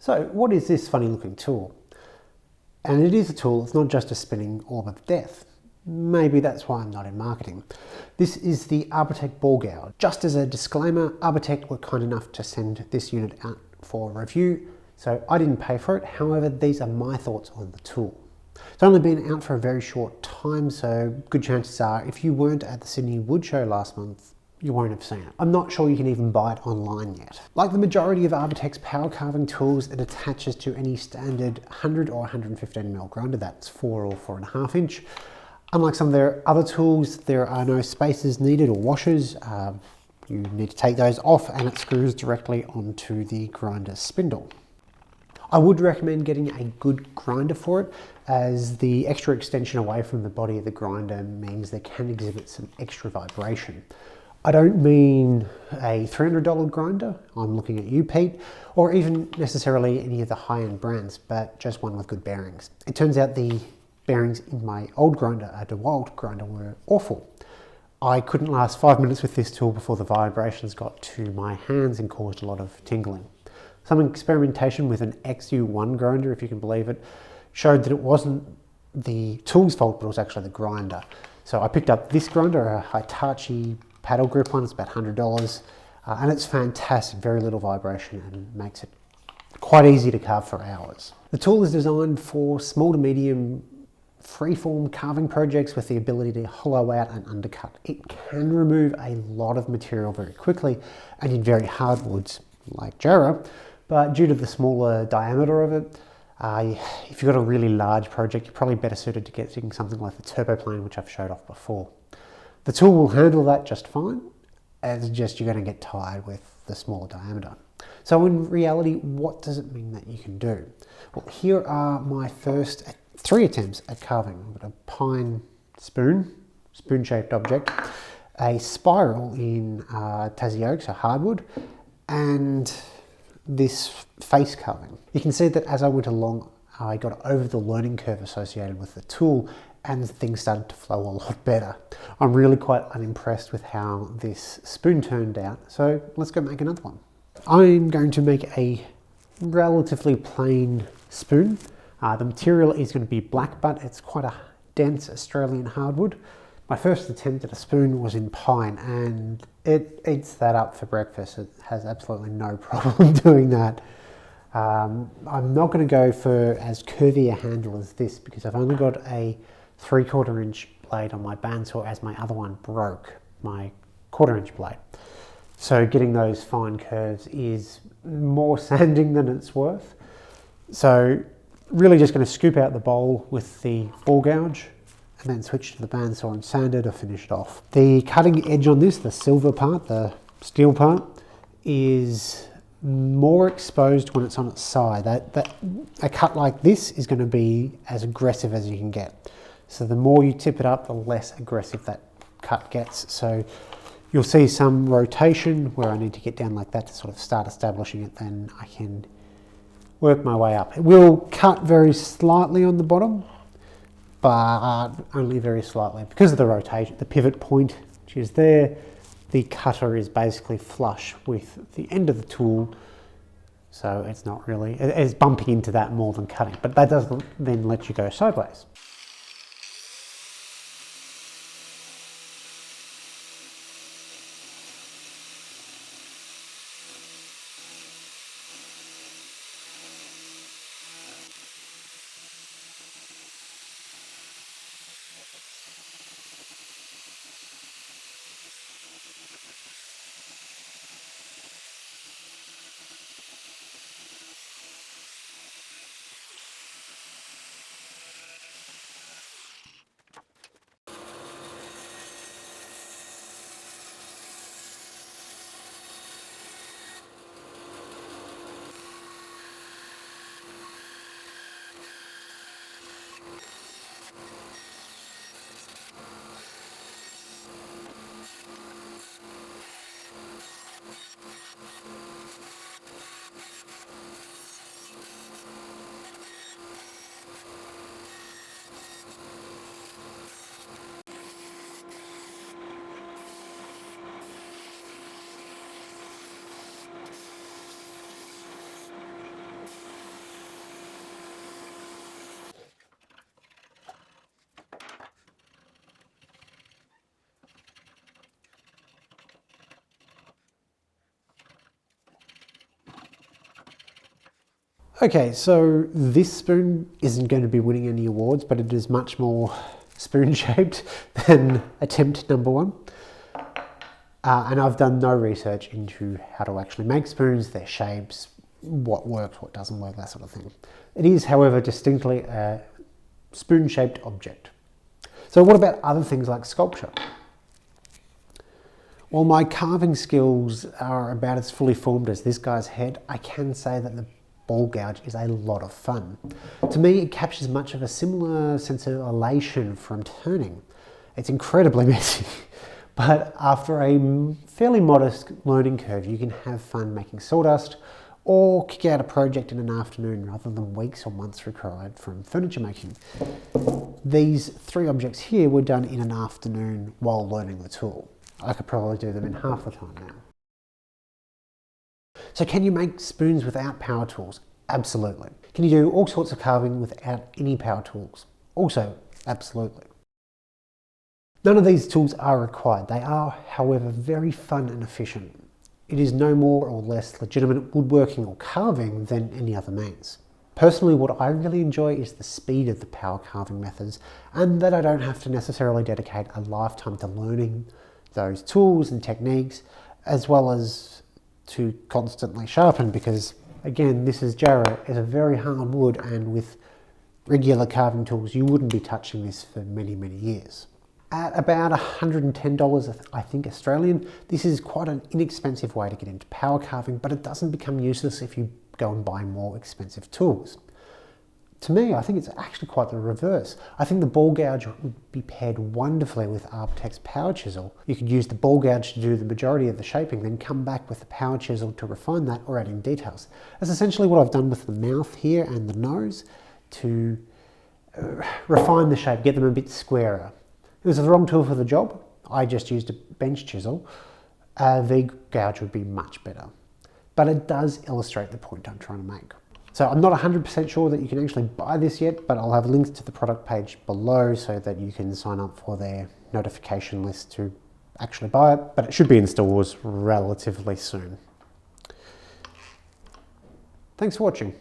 So what is this funny looking tool? And it is a tool, it's not just a spinning orb of death. Maybe that's why I'm not in marketing. This is the Arbortech Ball Gouge. Just as a disclaimer, Arbortech were kind enough to send this unit out for review, so I didn't pay for it. However, these are my thoughts on the tool. It's only been out for a very short time, so good chances are if you weren't at the Sydney Wood Show last month, you won't have seen it. I'm not sure you can even buy it online yet. Like the majority of Arbortech's power carving tools, it attaches to any standard 100 or 115mm grinder, that's 4 or 4.5 inch. Unlike some of their other tools, there are no spacers needed or washers. You need to take those off and it screws directly onto the grinder spindle. I would recommend getting a good grinder for it, as the extra extension away from the body of the grinder means they can exhibit some extra vibration. I don't mean a $300 grinder, I'm looking at you, Pete, or even necessarily any of the high-end brands, but just one with good bearings. It turns out the bearings in my old grinder, a DeWalt grinder, were awful. I couldn't last 5 minutes with this tool before the vibrations got to my hands and caused a lot of tingling. Some experimentation with an XU1 grinder, if you can believe it, showed that it wasn't the tool's fault, but it was actually the grinder. So I picked up this grinder, a Hitachi paddle grip one, it's about $100, and it's fantastic, very little vibration, and makes it quite easy to carve for hours. The tool is designed for small to medium freeform carving projects with the ability to hollow out and undercut. It can remove a lot of material very quickly and in very hard woods like Jarrah, but due to the smaller diameter of it, if you've got a really large project, you're probably better suited to getting something like the turbo plane, which I've showed off before. The tool will handle that just fine, it's just you're going to get tired with the smaller diameter. So in reality, what does it mean that you can do? Well, here are my first 3 attempts at carving. I've got a pine spoon-shaped object, a spiral in Tassie oak, so hardwood, and this face carving. You can see that as I went along, I got over the learning curve associated with the tool and things started to flow a lot better. I'm really quite unimpressed with how this spoon turned out, so let's go make another one. I'm going to make a relatively plain spoon. The material is going to be black butt. It's quite a dense Australian hardwood. My first attempt at a spoon was in pine and it eats that up for breakfast. It has absolutely no problem doing that. I'm not going to go for as curvy a handle as this because I've only got a 3/4 inch blade on my bandsaw, as my other one broke, my 1/4 inch blade. So getting those fine curves is more sanding than it's worth. So really just going to scoop out the bowl with the ball gouge and then switch to the bandsaw and sand it or finish it off. The cutting edge on this, the silver part, the steel part, is more exposed when it's on its side. A cut like this is going to be as aggressive as you can get. So the more you tip it up, the less aggressive that cut gets. So you'll see some rotation where I need to get down like that to sort of start establishing it, then I can work my way up. It will cut very slightly on the bottom, but only very slightly. Because of the rotation, the pivot point, which is there, the cutter is basically flush with the end of the tool, so it's not really, it's bumping into that more than cutting, but that doesn't then let you go sideways. Okay, so this spoon isn't going to be winning any awards, but it is much more spoon-shaped than attempt number one. And I've done no research into how to actually make spoons, their shapes, what works, what doesn't work, that sort of thing. It is, however, distinctly a spoon-shaped object. So what about other things like sculpture? While my carving skills are about as fully formed as this guy's head, I can say that the ball gouge is a lot of fun. To me, it captures much of a similar sense of elation from turning. It's incredibly messy, but after a fairly modest learning curve, you can have fun making sawdust or kick out a project in an afternoon rather than weeks or months required from furniture making. These three objects here were done in an afternoon while learning the tool. I could probably do them in half the time now. So can you make spoons without power tools? Absolutely. Can you do all sorts of carving without any power tools? Also, absolutely. None of these tools are required. They are, however, very fun and efficient. It is no more or less legitimate woodworking or carving than any other means. Personally, what I really enjoy is the speed of the power carving methods, and that I don't have to necessarily dedicate a lifetime to learning those tools and techniques, as well as to constantly sharpen, because again, this is jarrah, is a very hard wood, and with regular carving tools you wouldn't be touching this for many years. At about $110, I think Australian, this is quite an inexpensive way to get into power carving, but it doesn't become useless if you go and buy more expensive tools. To me, I think it's actually quite the reverse. I think the ball gouge would be paired wonderfully with Arbortech's power chisel. You could use the ball gouge to do the majority of the shaping, then come back with the power chisel to refine that or add in details. That's essentially what I've done with the mouth here and the nose to refine the shape, get them a bit squarer. It was the wrong tool for the job. I just used a bench chisel. The gouge would be much better. But it does illustrate the point I'm trying to make. So I'm not 100% sure that you can actually buy this yet, but I'll have links to the product page below so that you can sign up for their notification list to actually buy it, but it should be in stores relatively soon. Thanks for watching.